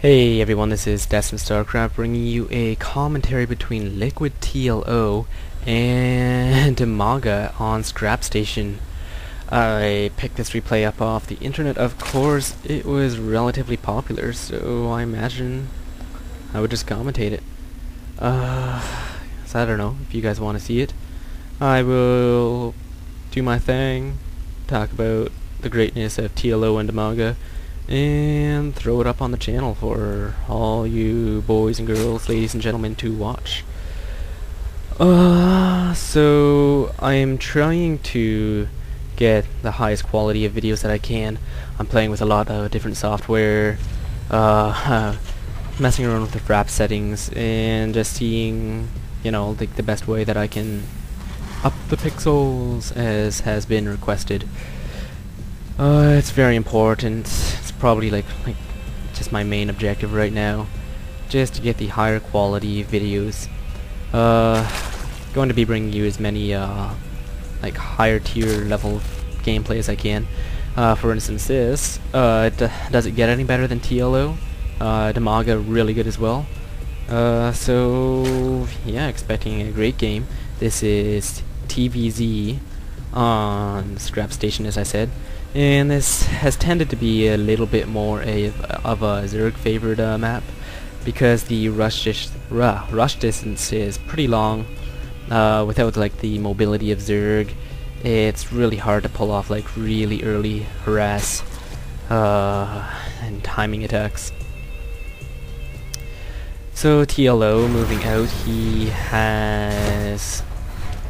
Hey everyone, this is Destinstarcraft bringing you a commentary between Liquid TLO and Dimaga on Scrap Station. I picked this replay up off the internet. Of course, it was relatively popular, so I imagine I would just commentate it. So I don't know if you guys want to see it. I will do my thing, talk about the greatness of TLO and Dimaga, and throw it up on the channel for all you boys and girls, ladies and gentlemen to watch. So I'm trying to get the highest quality of videos that I can. I'm playing with a lot of different software, messing around with the frap settings and just seeing, you know, the best way that I can up the pixels as has been requested. It's very important. It's probably like just my main objective right now, just to get the higher quality videos. Going to be bringing you as many like higher tier level gameplay as I can. For instance, this does it get any better than TLO? Dimaga really good as well. So yeah, expecting a great game. This is TVZ on Scrap Station, as I said. And this has tended to be a little bit more of a Zerg favored map, because the rush distance is pretty long. Without like the mobility of Zerg, it's really hard to pull off like really early harass and timing attacks. So TLO moving out, he has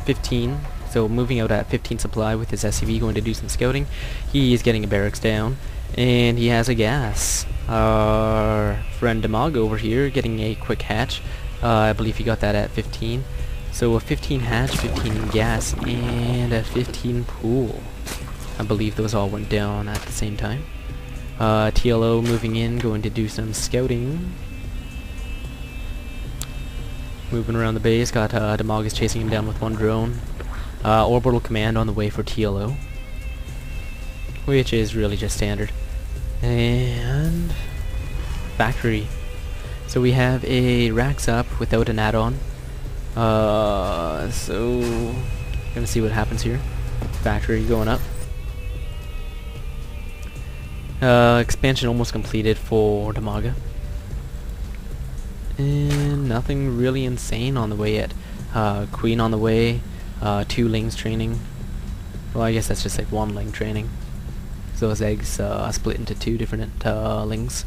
15. So moving out at 15 supply with his SCV, going to do some scouting. He is getting a barracks down, and he has a gas. Our friend Dimaga over here getting a quick hatch. I believe he got that at 15. So a 15 hatch, 15 gas, and a 15 pool. I believe those all went down at the same time. TLO moving in, going to do some scouting. Moving around the base, got Dimaga's chasing him down with one drone. Orbital command on the way for TLO, which is really just standard. And factory. So we have a racks up without an add-on. So gonna see what happens here. Factory going up. Expansion almost completed for Dimaga. And nothing really insane on the way yet. Queen on the way. 2 lings training. Well, I guess that's just like 1 ling training. So those eggs split into 2 different lings.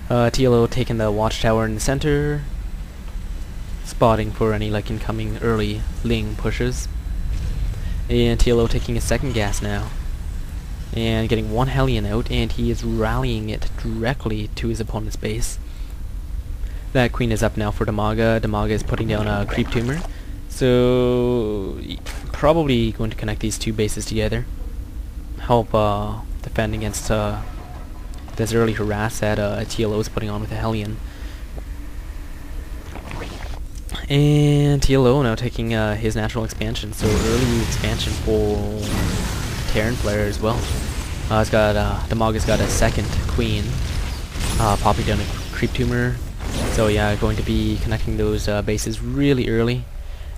TLO taking the watchtower in the center, spotting for any like incoming early ling pushes. And TLO taking a second gas now, and getting 1 Hellion out, and he is rallying it directly to his opponent's base. That queen is up now for Dimaga. Dimaga is putting down a creep tumor. So probably going to connect these 2 bases together, help defend against this early harass that TLO is putting on with a Hellion. And TLO now taking his natural expansion, so early expansion for Terran player as well. It's got Dimaga's got a second queen, popping down a creep tumor. So yeah, going to be connecting those bases really early.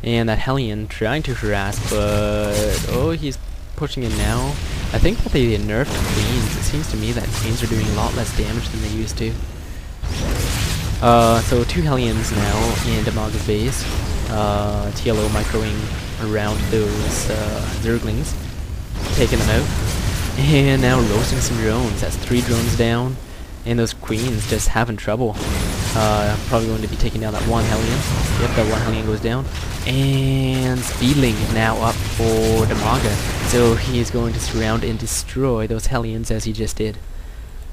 And that Hellion trying to harass, but oh, he's pushing in now. I think that they nerfed queens. It seems to me that queens are doing a lot less damage than they used to. So 2 Hellions now in Dimaga's base. TLO microing around those Zerglings, taking them out, and now roasting some drones. That's 3 drones down, and those queens just having trouble. Probably going to be taking down that 1 Hellion. Yep, that 1 Hellion goes down. And Speedling is now up for Dimaga. So he is going to surround and destroy those Hellions as he just did.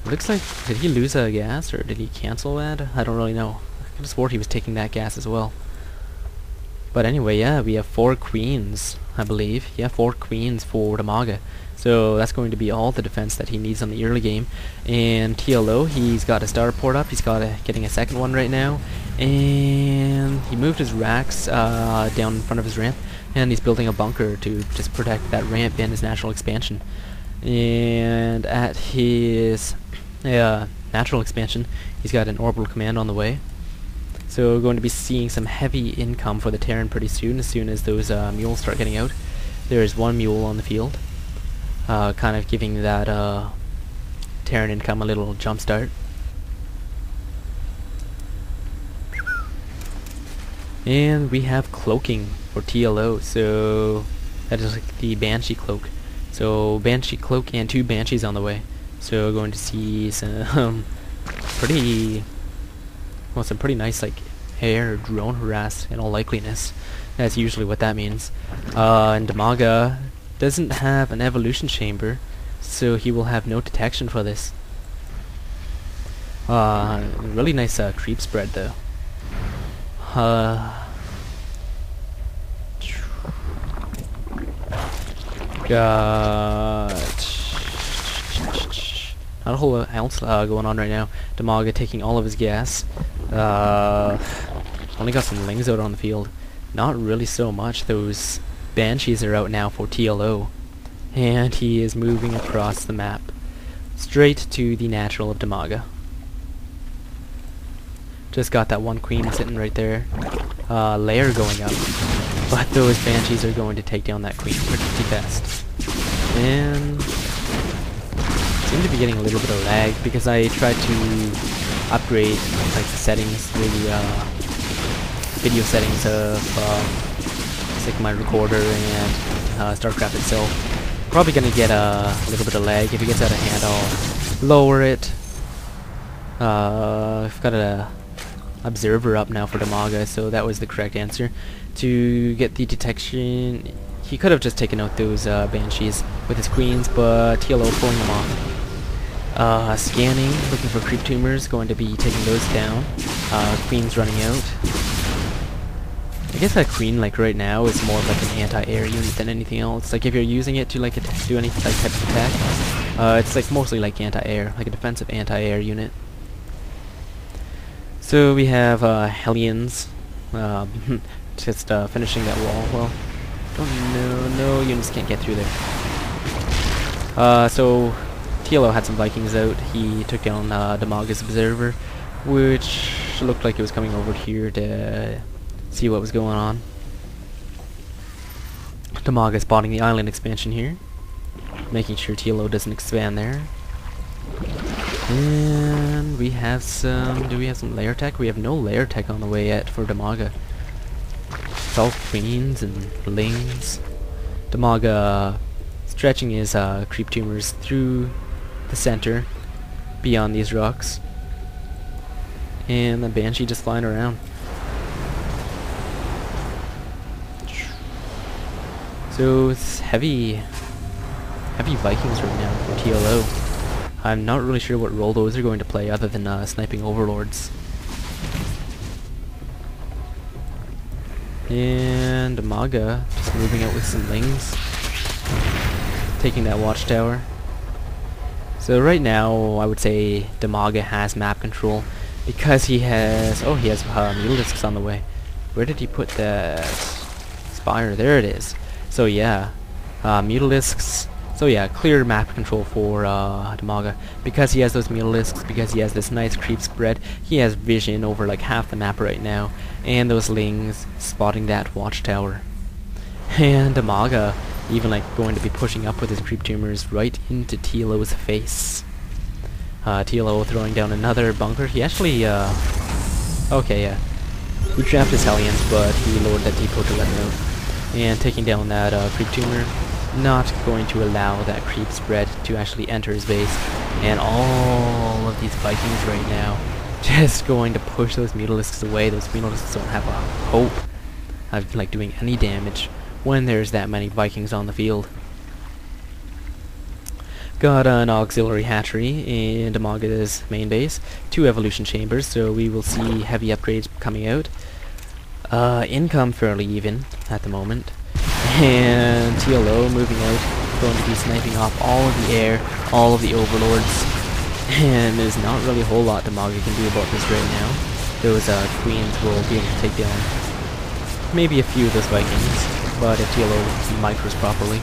Looks like, did he lose a gas or did he cancel that? I don't really know. I could have swore he was taking that gas as well. But anyway, yeah, we have 4 queens, I believe. Yeah, 4 queens for Dimaga. So that's going to be all the defense that he needs on the early game. And TLO, he's got a starport up. He's got getting a second one right now. And he moved his racks down in front of his ramp. And he's building a bunker to just protect that ramp and his natural expansion. And at his natural expansion. He's got an orbital command on the way. So we're going to be seeing some heavy income for the Terran pretty soon as those mules start getting out. There is one mule on the field, kind of giving that Terran income a little jump start. And we have cloaking for TLO, so that is like the Banshee cloak. So Banshee cloak and 2 Banshees on the way. So we're going to see some pretty nice like air drone harass in all likeliness. That's usually what that means. And Dimaga doesn't have an evolution chamber, so he will have no detection for this. Really nice creep spread though. Got not a whole lot else going on right now. Dimaga taking all of his gas. Only got some lings out on the field. Not really so much. Those Banshees are out now for TLO. And he is moving across the map. Straight to the natural of Dimaga. Just got that one queen sitting right there. Lair going up. But those Banshees are going to take down that queen pretty fast. And seem to be getting a little bit of lag because I tried to upgrade like the settings, the video settings of like my recorder and Starcraft itself. Probably gonna get a little bit of lag. If it gets out of hand, I'll lower it. I've got a observer up now for Dimaga, so that was the correct answer. To get the detection, he could have just taken out those Banshees with his queens, but TLO pulling them off. Scanning, looking for creep tumors, going to be taking those down. Queens running out. I guess that queen, like right now, is more of like an anti-air unit than anything else. Like if you're using it to like do any like type of attack, it's like mostly like anti-air, like a defensive anti-air unit. So we have Hellions, just finishing that wall. Well, no units can't get through there. So TLO had some Vikings out. He took down Dimaga's observer, which looked like it was coming over here to see what was going on. Dimaga spotting the island expansion here, making sure TLO doesn't expand there. And we have some... do we have some lair tech? We have no lair tech on the way yet for Dimaga. It's all queens and lings. Dimaga stretching his creep tumors through the center, beyond these rocks. And the Banshee just flying around. So it's heavy Vikings right now for TLO. I'm not really sure what role those are going to play other than sniping overlords. And Dimaga just moving out with some lings, taking that watchtower. So right now I would say Dimaga has map control because he has mutalisks on the way. Where did he put that spire? There it is. So yeah, mutalisks. So yeah, clear map control for Dimaga. Because he has those mutalisks, because he has this nice creep spread, he has vision over like half the map right now. And those lings spotting that watchtower. And Dimaga even like going to be pushing up with his creep tumors right into TLO's face. TLO throwing down another bunker. He actually, okay, yeah. He trapped his Hellions, but he lowered that depot to let him out. And taking down that creep tumor. Not going to allow that creep spread to actually enter his base. And all of these Vikings right now just going to push those mutalisks away. Those mutalisks don't have a hope of like doing any damage when there's that many Vikings on the field. Got an auxiliary hatchery in Dimaga's main base, 2 evolution chambers, so we will see heavy upgrades coming out. Income fairly even at the moment. And TLO moving out, going to be sniping off all of the air, all of the overlords, and there's not really a whole lot Dimaga can do about this right now. Those queens will be able to take down maybe a few of those Vikings, but if TLO micros properly,